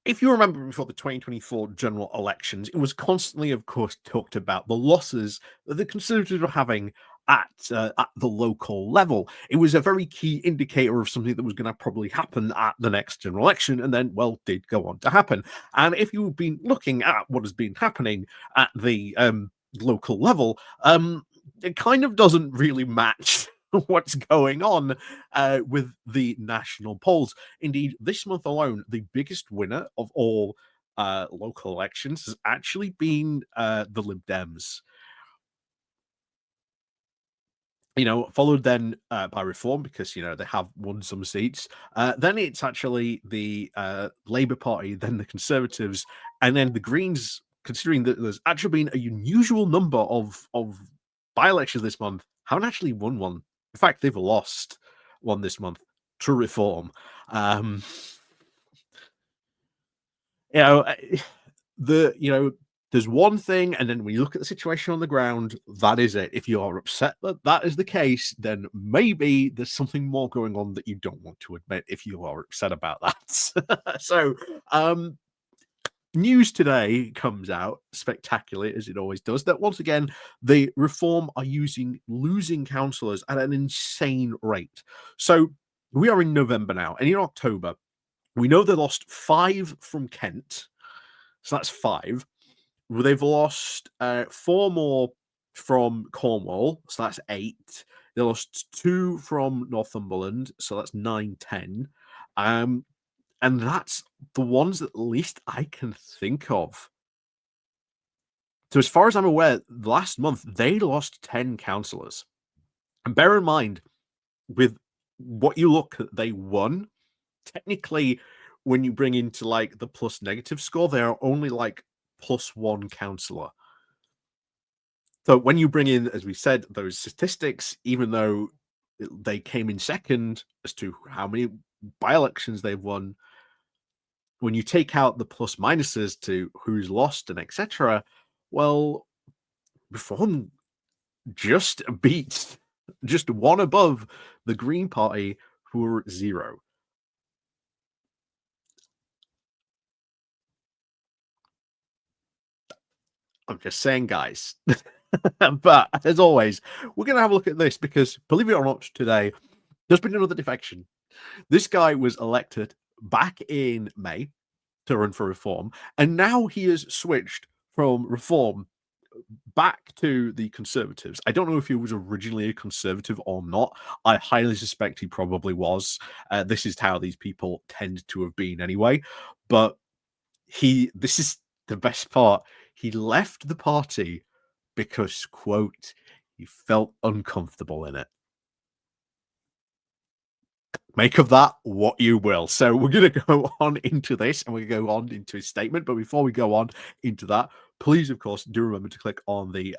if you remember before the 2024 general elections, it was constantly, of course, talked about the losses that the Conservatives were having at the local level. It was a very key indicator of something that was going to probably happen at the next general election, and then, well, did go on to happen. And if you've been looking at what has been happening at the local level, it kind of doesn't really match what's going on with the national polls. Indeed, this month alone, the biggest winner of all local elections has actually been the Lib Dems. Followed then by Reform because they have won some seats. Then it's actually the Labour Party, then the Conservatives, and then the Greens. Considering that there's actually been a unusual number of by-elections this month, haven't actually won one. In fact, they've lost one this month to Reform. Um, you know, eh, there's one thing, and then when you look at the situation on the ground, that is it. If you are upset that that is the case, then maybe there's something more going on that you don't want to admit if you are upset about that. So, news today comes out spectacularly as it always does that once again the Reform are losing councillors at an insane rate. So we are in November now, and in October we know they lost 5 from Kent, so that's 5. They've lost 4 more from Cornwall, so that's 8. They lost 2 from Northumberland, so that's 9, 10. And that's the ones at least I can think of. So as far as I'm aware, last month they lost 10 councillors. And bear in mind, with what you look at, they won. Technically, when you bring into like the plus negative score, they are only like +1 councillor. So when you bring in, as we said, those statistics, even though they came in second as to how many by-elections they've won, when you take out the plus minuses to who's lost and etc., well, Reform just beats just one above the Green Party, who are at 0. I'm just saying, guys. But as always, we're going to have a look at this because, believe it or not, today there's been another defection. This guy was elected back in May to run for Reform, and now he has switched from Reform back to the Conservatives. I don't know if he was originally a Conservative or not. I highly suspect he probably was. This is how these people tend to have been anyway. But this is the best part. He left the party because, quote, he felt uncomfortable in it. Make of that what you will. So we're going to go on into this and we're going to go on into his statement. But before we go on into that, please, of course, do remember to click on the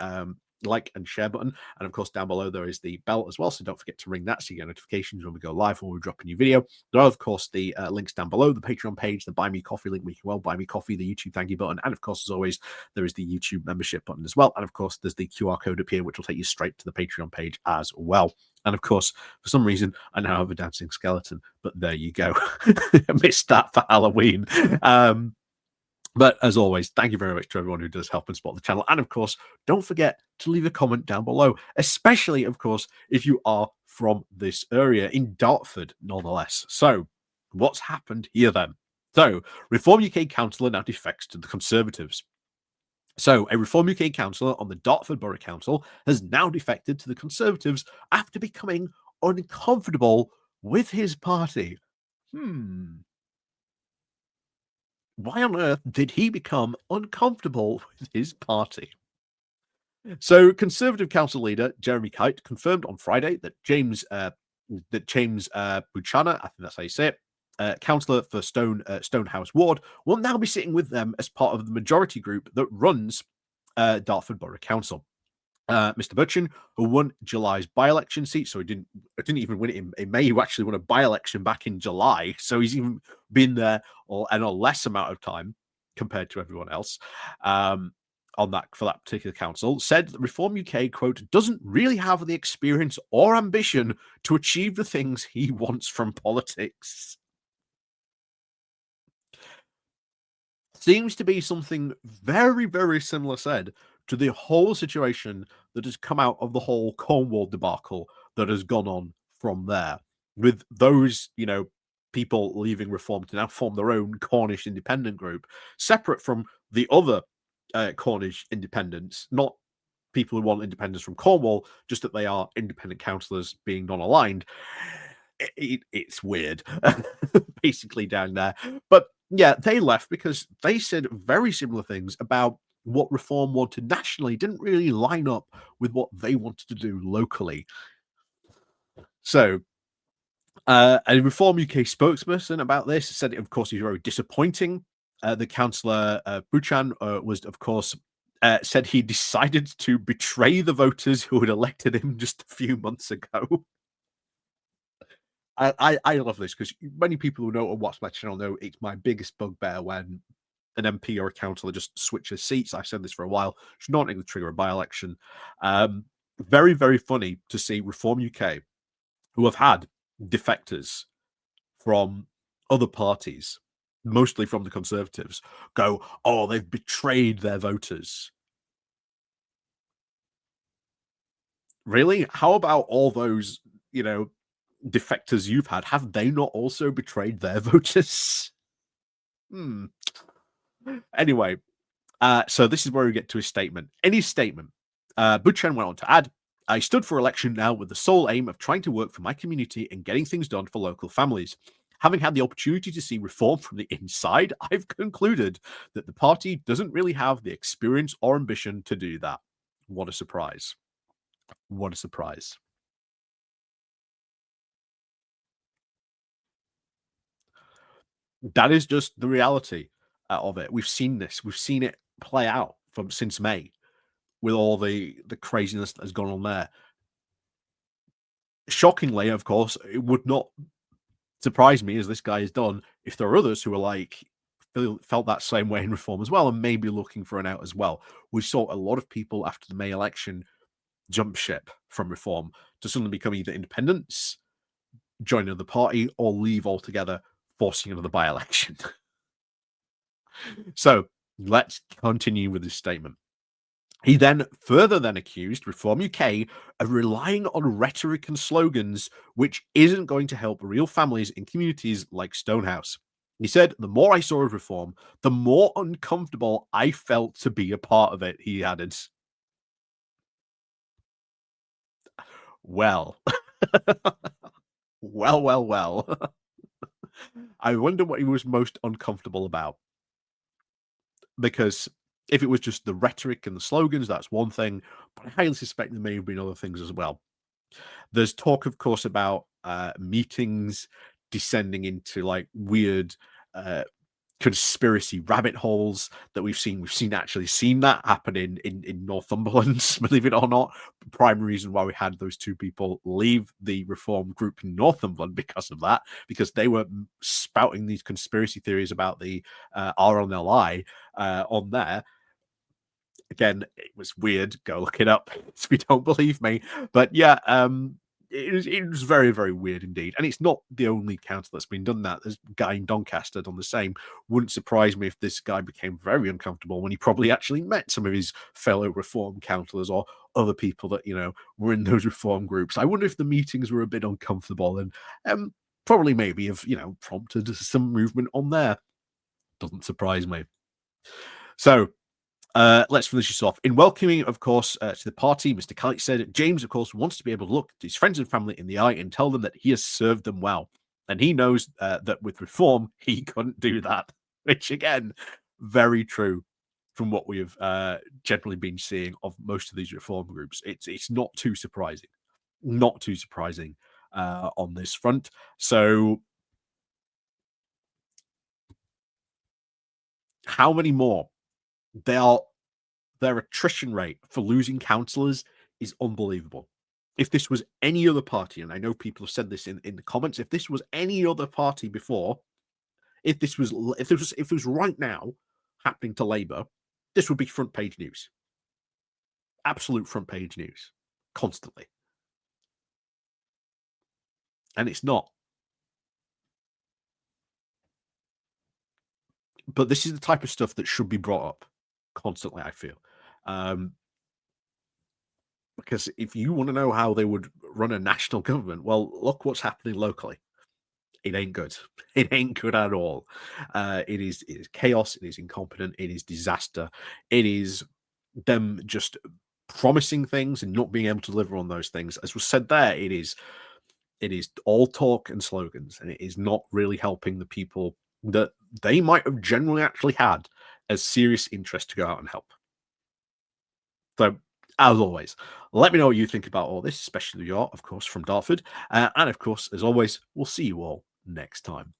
like and share button. And of course, down below, there is the bell as well. So don't forget to ring that so you get notifications when we go live or we drop a new video. There are, of course, the links down below, the Patreon page, the Buy Me Coffee link, where you can well buy me coffee, the YouTube thank you button. And of course, as always, there is the YouTube membership button as well. And of course, there's the QR code up here, which will take you straight to the Patreon page as well. And of course, for some reason, I now have a dancing skeleton, but there you go. I missed that for Halloween. But as always, thank you very much to everyone who does help and support the channel. And of course, don't forget to leave a comment down below, especially, of course, if you are from this area in Dartford, nonetheless. So, what's happened here then? So, Reform UK councillor now defects to the Conservatives. So, a Reform UK councillor on the Dartford Borough Council has now defected to the Conservatives after becoming uncomfortable with his party. Why on earth did he become uncomfortable with his party? So, Conservative Council leader Jeremy Kite confirmed on Friday that James Buchan, I think that's how you say it, councillor for Stonehouse Ward, will now be sitting with them as part of the majority group that runs Dartford Borough Council. Mr. Buchan, who won July's by-election seat, so he didn't even win it in May. He actually won a by-election back in July, so he's even been there in a less amount of time compared to everyone else. On that for that particular council, said that Reform UK, quote, doesn't really have the experience or ambition to achieve the things he wants from politics. seems to be something very, very similar said to the whole situation that has come out of the whole Cornwall debacle that has gone on from there, with those, people leaving Reform to now form their own Cornish independent group, separate from the other Cornish independents, not people who want independence from Cornwall, just that they are independent councillors being non-aligned. It's weird, basically down there. But yeah, they left because they said very similar things about what Reform wanted nationally didn't really line up with what they wanted to do locally. So a Reform UK spokesperson about this said, of course, he's very disappointing. The councillor Buchan was, of course, said he decided to betray the voters who had elected him just a few months ago. I love this because many people who know or watch my channel know it's my biggest bugbear when an MP or a councillor just switches seats. I've said this for a while. It's not going to trigger a by-election. Very, very funny to see Reform UK, who have had defectors from other parties, mostly from the Conservatives, go, oh, they've betrayed their voters. Really? How about all those, defectors you've had? Have they not also betrayed their voters? Hmm. Anyway, so this is where we get to his statement. In his statement, Buchan went on to add, I stood for election now with the sole aim of trying to work for my community and getting things done for local families. Having had the opportunity to see reform from the inside, I've concluded that the party doesn't really have the experience or ambition to do that. What a surprise. What a surprise. That is just the reality of it. We've seen this. We've seen it play out from since May with all the craziness that has gone on there. Shockingly, of course, it would not surprise me as this guy has done if there are others who are like felt that same way in Reform as well and maybe looking for an out as well. We saw a lot of people after the May election jump ship from Reform to suddenly become either independents, join another party, or leave altogether, forcing another by-election. So let's continue with his statement. He then further accused Reform UK of relying on rhetoric and slogans, which isn't going to help real families in communities like Stonehouse. He said, the more I saw of Reform, the more uncomfortable I felt to be a part of it, he added. Well, well. I wonder what he was most uncomfortable about. Because if it was just the rhetoric and the slogans, that's one thing, but I highly suspect there may have been other things as well. There's talk, of course, about meetings descending into like weird conspiracy rabbit holes that we've seen. Actually seen that happen in Northumberland, believe it or not. The primary reason why we had those two people leave the Reform group in Northumberland because of that, because they were spouting these conspiracy theories about the RNLI on there. Again, it was weird. Go look it up if you don't believe me. But yeah, it was very, very weird indeed. And it's not the only council that's been done that. There's a guy in Doncaster done the same. Wouldn't surprise me if this guy became very uncomfortable when he probably actually met some of his fellow Reform councillors or other people that, were in those Reform groups. I wonder if the meetings were a bit uncomfortable and probably maybe have, prompted some movement on there. Doesn't surprise me. So let's finish this off. In welcoming, of course, to the party, Mr. Kite said, James, of course, wants to be able to look his friends and family in the eye and tell them that he has served them well. And he knows that with Reform, he couldn't do that, which, again, very true from what we have generally been seeing of most of these Reform groups. It's not too surprising. Not too surprising on this front. So how many more? Their attrition rate for losing councillors is unbelievable. If this was any other party, and I know people have said this in the comments, if this was any other party before, if it was right now happening to Labour, this would be front page news. Absolute front page news. Constantly. And it's not. But this is the type of stuff that should be brought up constantly, I feel. Um, because if you want to know how they would run a national government, well, look what's happening locally. It ain't good. It ain't good at all. It is chaos. It is incompetent. It is disaster. It is them just promising things and not being able to deliver on those things. As was said there, it is all talk and slogans, and it is not really helping the people that they might have generally actually had a serious interest to go out and help. So, as always, let me know what you think about all this, especially you're, of course, from Dartford. And of course, as always, we'll see you all next time.